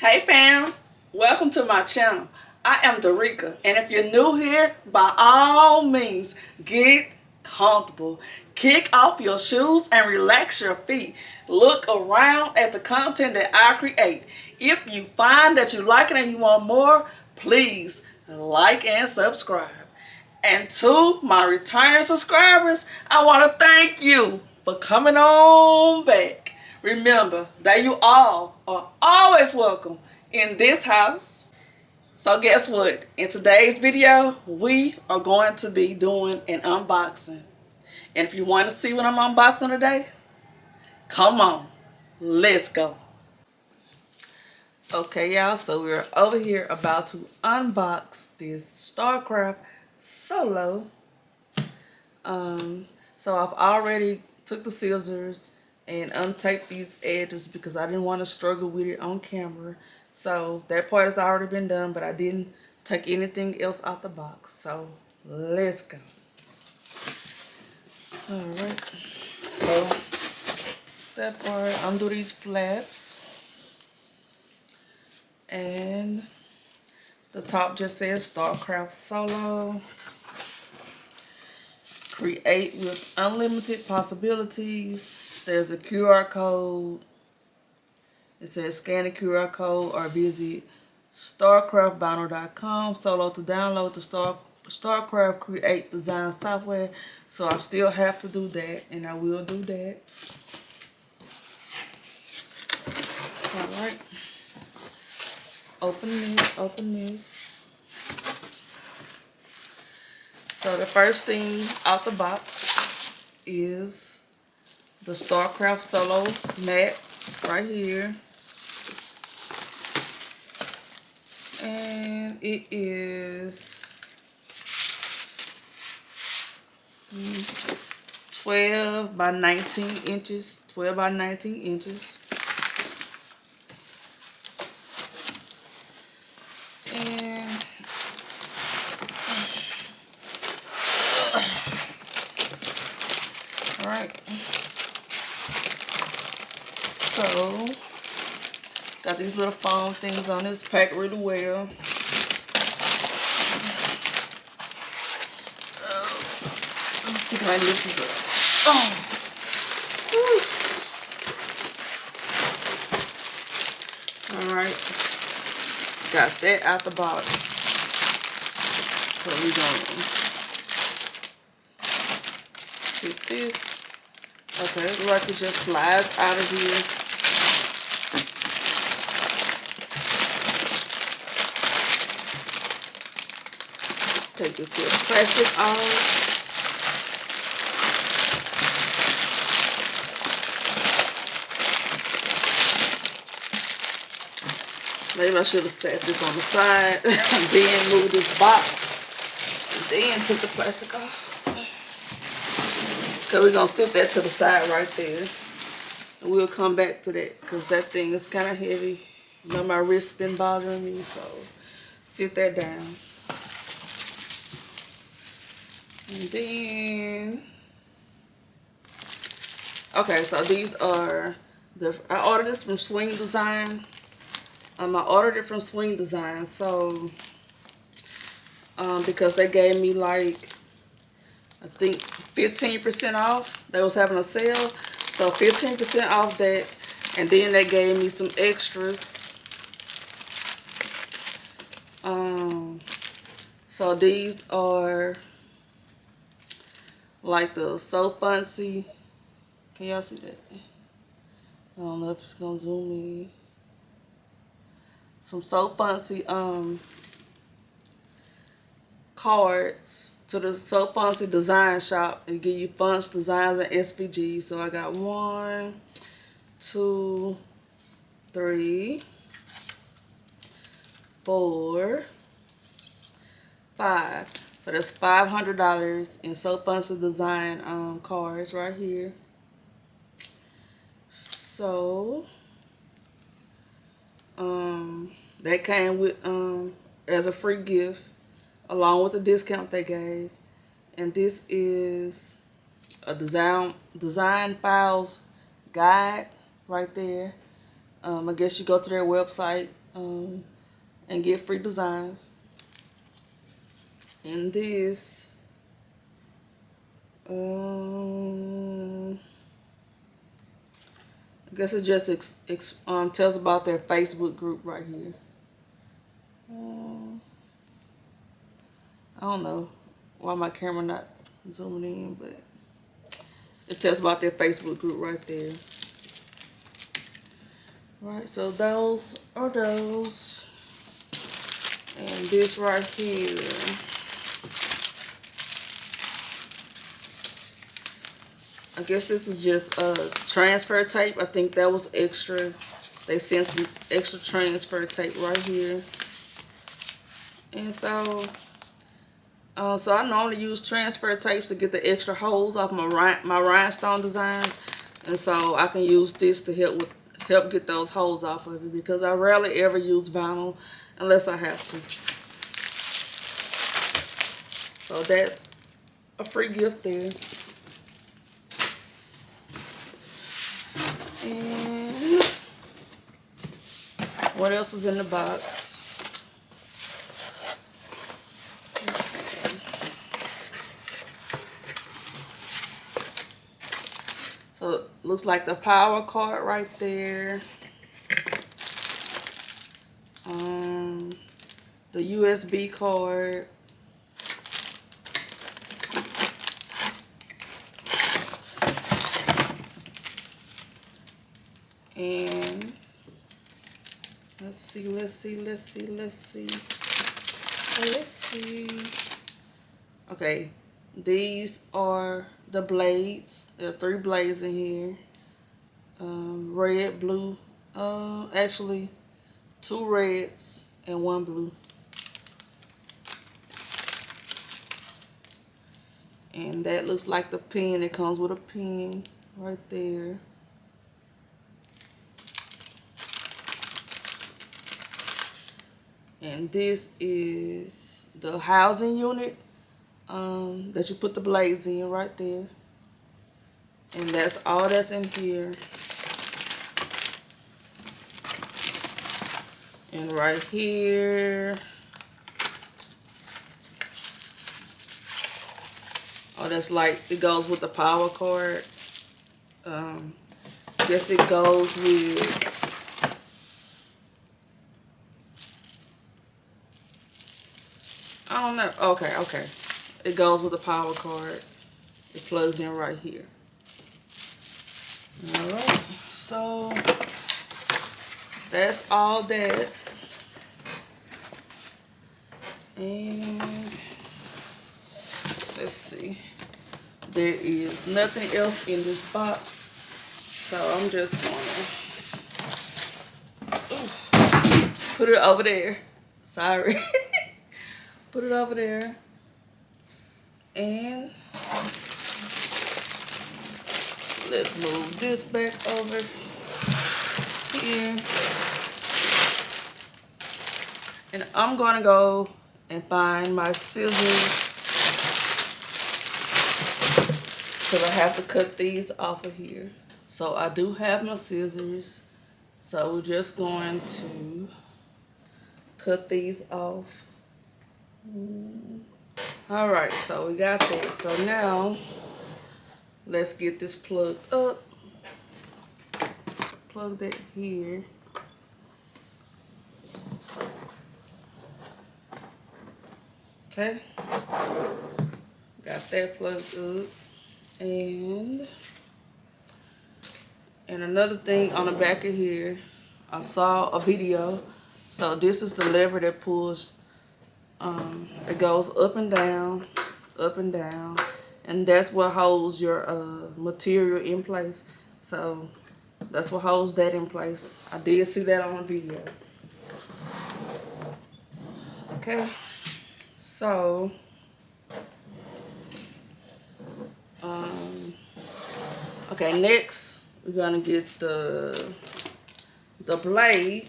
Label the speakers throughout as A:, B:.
A: Hey fam, welcome to my channel. I am Darika, and if you're new here, by all means, get comfortable. Kick off your shoes and relax your feet. Look around at the content that I create. If you find that you like it and you want more, please like and subscribe. And to my returning subscribers, I want to thank you for coming on back. Remember that you all are always welcome in this house. So guess what? In today's video, we are going to be doing an unboxing. And if you want to see what I'm unboxing today, come on, let's go. Okay, y'all, so we're over here about to unbox this StarCraft Solo. So I've already took the scissors and untaped these edges because I didn't want to struggle with it on camera. So that part has already been done, but I didn't take anything else out the box. So let's go. Alright, so that part, undo these flaps. And the top just says StarCraft Solo. Create with unlimited possibilities. There's a QR code. It says scan the QR code or visit starcraftvinyl.com solo to download the StarCraft Create Design software. So I still have to do that, and I will do that. Alright. Open this. So the first thing out the box is the StarCraft Solo mat right here. And it is 12 by 19 inches. 12 by 19 inches. And alright. So got these little foam things on this, packed really well. Let me see if I can lift this up. Alright. Got that out the box. So we're gonna sit this. Okay, it looks like it just slides out of here. Take this here plastic off. Maybe I should have set this on the side and then moved this box and then took the plastic off. Because we're going to sit that to the side right there. And we'll come back to that because that thing is kind of heavy. You know, my wrist been bothering me, so sit that down. And then, okay, so these are I ordered this from Swing Design. I ordered it from Swing Design, so because they gave me like, I think 15% off. They was having a sale, so 15% off that, and then they gave me some extras. So these are like the So Fancy. Can y'all see that? I don't know if it's gonna zoom in. Some So Fancy cards to the So Fancy design shop and give you fonts, designs, and SVGs. So I got 1, 2, 3, 4, 5. So that's $500 in So Fancy design cards right here. So that came with as a free gift along with the discount they gave. And this is a design files guide right there. I guess you go to their website and get free designs. And this, I guess it just tells about their Facebook group right here. I don't know why my camera not zooming in, but it tells about their Facebook group right there. Right, so those are those. And this right here, I guess this is just transfer tape. I think that was extra. They sent some extra transfer tape right here. And so I normally use transfer tapes to get the extra holes off my rhinestone designs. And so I can use this to help get those holes off of it, because I rarely ever use vinyl unless I have to. So that's a free gift there. And what else is in the box? So it looks like the power cord right there. The USB cord. And let's see. Okay, these are the blades. There are 3 blades in here. Red, blue. Actually, 2 reds and 1 blue. And that looks like the pin. It comes with a pin right there. And this is the housing unit that you put the blades in right there. And that's all that's in here. And right here, that's like, it goes with the power cord. Guess it goes with, I don't know. Okay. It goes with the power cord. It plugs in right here. Alright, so that's all that. And let's see. There is nothing else in this box. So I'm just gonna put it over there. Sorry. Put it over there. And let's move this back over here. And I'm gonna go and find my scissors, because I have to cut these off of here. So I do have my scissors. So we're just going to cut these off. Alright, so we got that. So now let's get this plugged up. Plug that here. Okay. Got that plugged up. And another thing on the back of here, I saw a video. So this is the lever that pulls, it goes up and down, and that's what holds your material in place. So that's what holds that in place. I did see that on a video. Okay, so okay, next we're gonna get the blade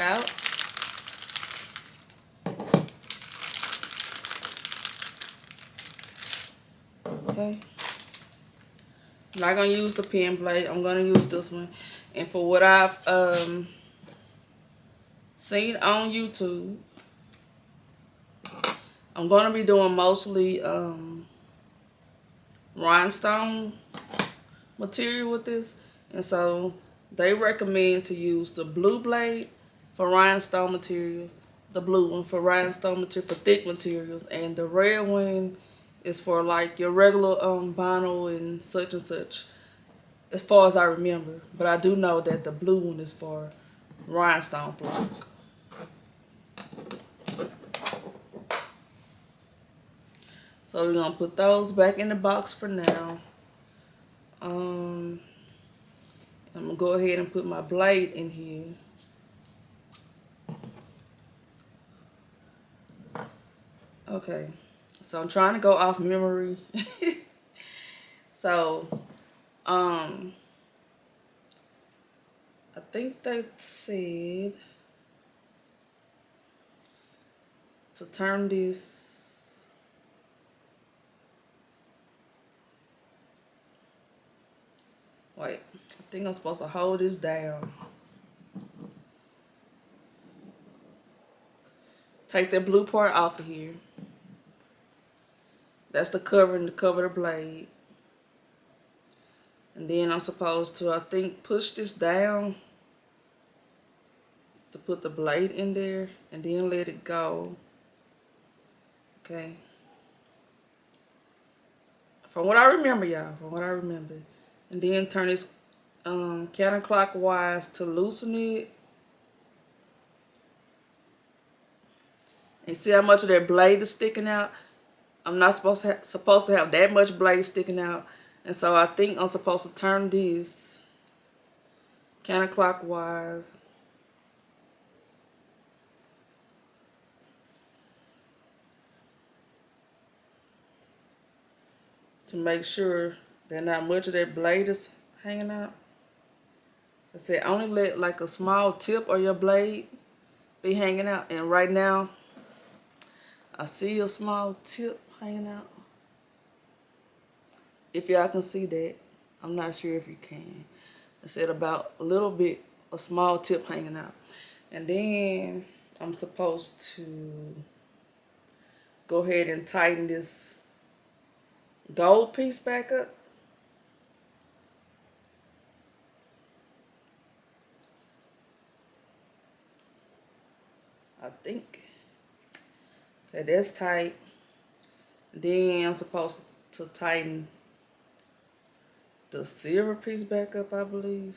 A: out. Okay. I'm not going to use the pen blade. I'm going to use this one. And for what I've seen on YouTube, I'm going to be doing mostly rhinestone material with this. And so they recommend to use the blue blade for rhinestone material, the blue one for rhinestone material, for thick materials, and the red one is for like your regular vinyl and such, as far as I remember. But I do know that the blue one is for rhinestone block. So we're gonna put those back in the box for now. I'm gonna go ahead and put my blade in here. Okay, so I'm trying to go off memory. So, I think they said to turn this, wait, I think I'm supposed to hold this down. Take that blue part off of here. That's the covering to cover the blade. And then I'm supposed to, I think, push this down to put the blade in there and then let it go. Okay. From what I remember, y'all, from what I remember. And then turn this counterclockwise to loosen it. And see how much of that blade is sticking out? I'm not supposed to have that much blade sticking out. And so I think I'm supposed to turn this counterclockwise. To make sure that not much of that blade is hanging out. I said only let like a small tip of your blade be hanging out. And right now, I see a small tip hanging out. If y'all can see that, I'm not sure if you can. I said about a little bit, a small tip hanging out. And then I'm supposed to go ahead and tighten this gold piece back up. I think. Okay, that's tight. Then I'm supposed to tighten the silver piece back up, I believe.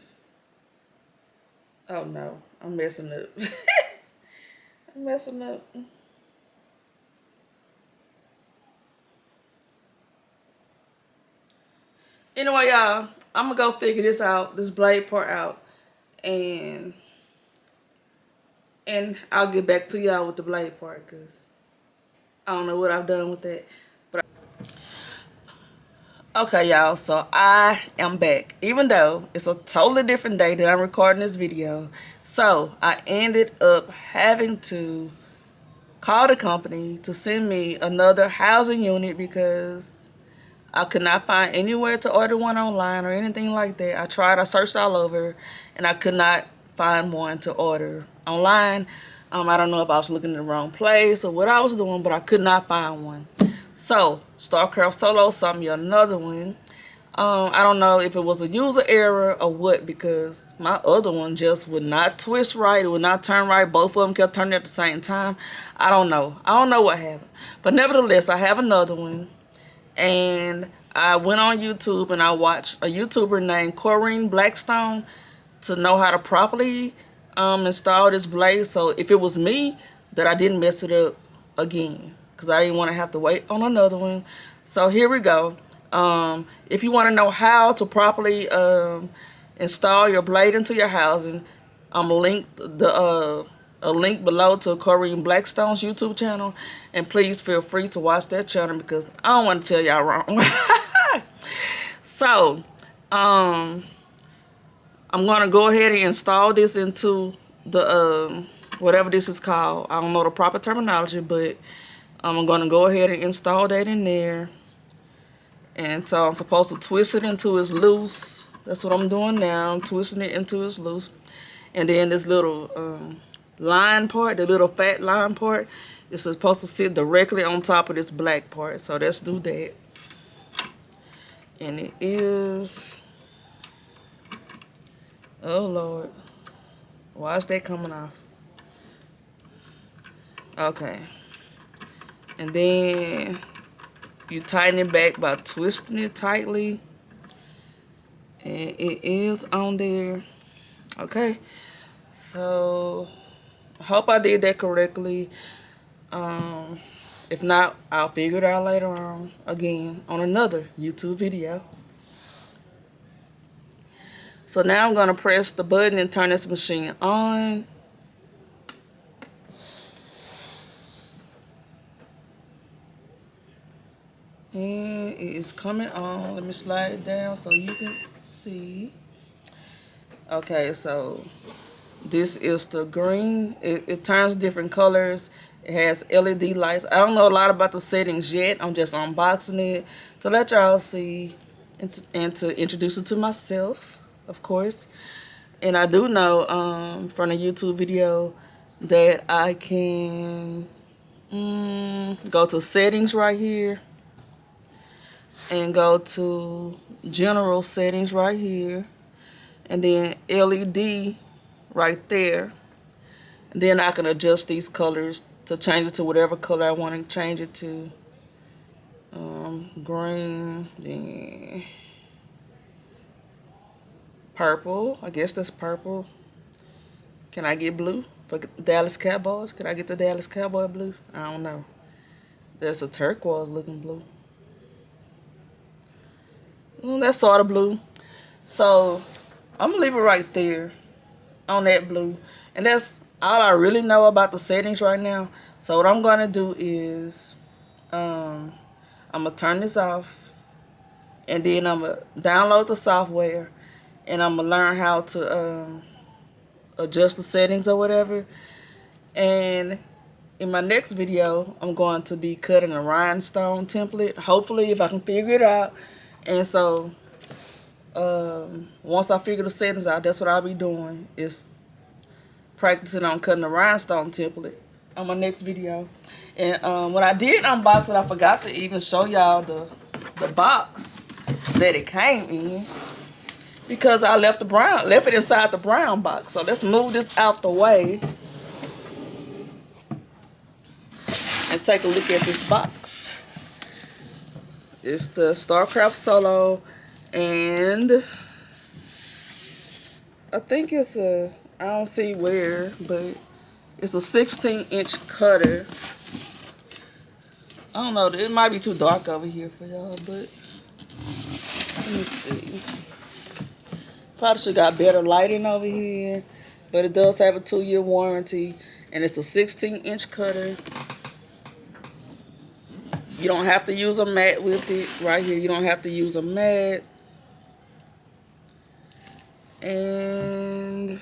A: Oh no, I'm messing up. I'm messing up. Anyway, y'all, I'm gonna go figure this out, this blade part out, and I'll get back to y'all with the blade part, because I don't know what I've done with that. But okay, y'all, so I am back, even though it's a totally different day that I'm recording this video. So I ended up having to call the company to send me another housing unit because I could not find anywhere to order one online or anything like that. I searched all over, and I could not find one to order online. I don't know if I was looking in the wrong place or what I was doing, but I could not find one. So StarCraft Solo sent me another one. I don't know if it was a user error or what, because my other one just would not twist right. It would not turn right. Both of them kept turning at the same time. I don't know. I don't know what happened. But nevertheless, I have another one. And I went on YouTube and I watched a YouTuber named Corinne Blackstone to know how to properly install this blade. So if it was me, that I didn't mess it up again, because I didn't want to have to wait on another one. So here we go. If you want to know how to properly install your blade into your housing, I'm linked a link below to Corinne Blackstone's YouTube channel, and please feel free to watch that channel because I don't want to tell y'all wrong. So, I'm gonna go ahead and install this into the whatever this is called. I don't know the proper terminology, but I'm gonna go ahead and install that in there. And so I'm supposed to twist it into its loose. That's what I'm doing now. I'm twisting it into its loose. And then this little line part, the little fat line part, is supposed to sit directly on top of this black part. So let's do that. And it is, oh Lord, why is that coming off? Okay. And then you tighten it back by twisting it tightly. And it is on there. Okay. So I hope I did that correctly. If not, I'll figure it out later on, again, on another YouTube video. So now I'm going to press the button and turn this machine on. And it is coming on. Let me slide it down so you can see. Okay, so this is the green. It turns different colors. It has LED lights. I don't know a lot about the settings yet. I'm just unboxing it to let y'all see and to introduce it to myself, of course. And I do know from the YouTube video that I can go to settings right here and go to general settings right here, and then LED right there. And then I can adjust these colors to change it to whatever color I want to change it to. Green, then purple. I guess that's purple. Can I get blue for Dallas Cowboys? Can I get the Dallas Cowboy blue? I don't know. There's a turquoise looking blue. That's sort of blue. So I'm going to leave it right there on that blue. And that's all I really know about the settings right now. So what I'm going to do is I'm going to turn this off. And then I'm going to download the software. And I'm going to learn how to adjust the settings or whatever. And in my next video, I'm going to be cutting a rhinestone template. Hopefully, if I can figure it out. And so once I figure the settings out, that's what I'll be doing, is practicing on cutting a rhinestone template on my next video. And when I did unbox it, I forgot to even show y'all the box that it came in, because I left it inside the brown box. So let's move this out the way and take a look at this box. It's the StarCraft Solo, and I think it's I don't see where, but it's a 16-inch cutter. I don't know, it might be too dark over here for y'all, but let me see. Probably should got better lighting over here, but it does have a 2-year warranty, and it's a 16-inch cutter. You don't have to use a mat with it. Right here, you don't have to use a mat. And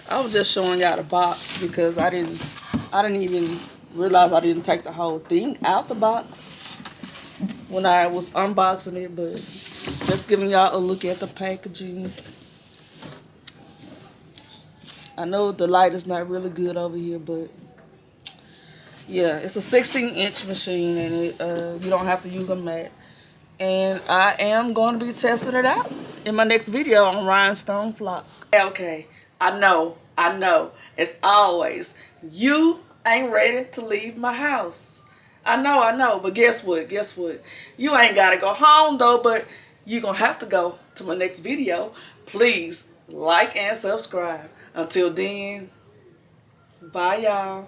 A: I was just showing y'all the box because I didn't even realize I didn't take the whole thing out the box when I was unboxing it, but just giving y'all a look at the packaging. I know the light is not really good over here, but yeah, it's a 16-inch machine, and you don't have to use a mat. And I am going to be testing it out in my next video on rhinestone flock. Okay, I know. As always, you ain't ready to leave my house. I know, but guess what? You ain't got to go home, though, but you're going to have to go to my next video. Please like and subscribe. Until then, bye, y'all.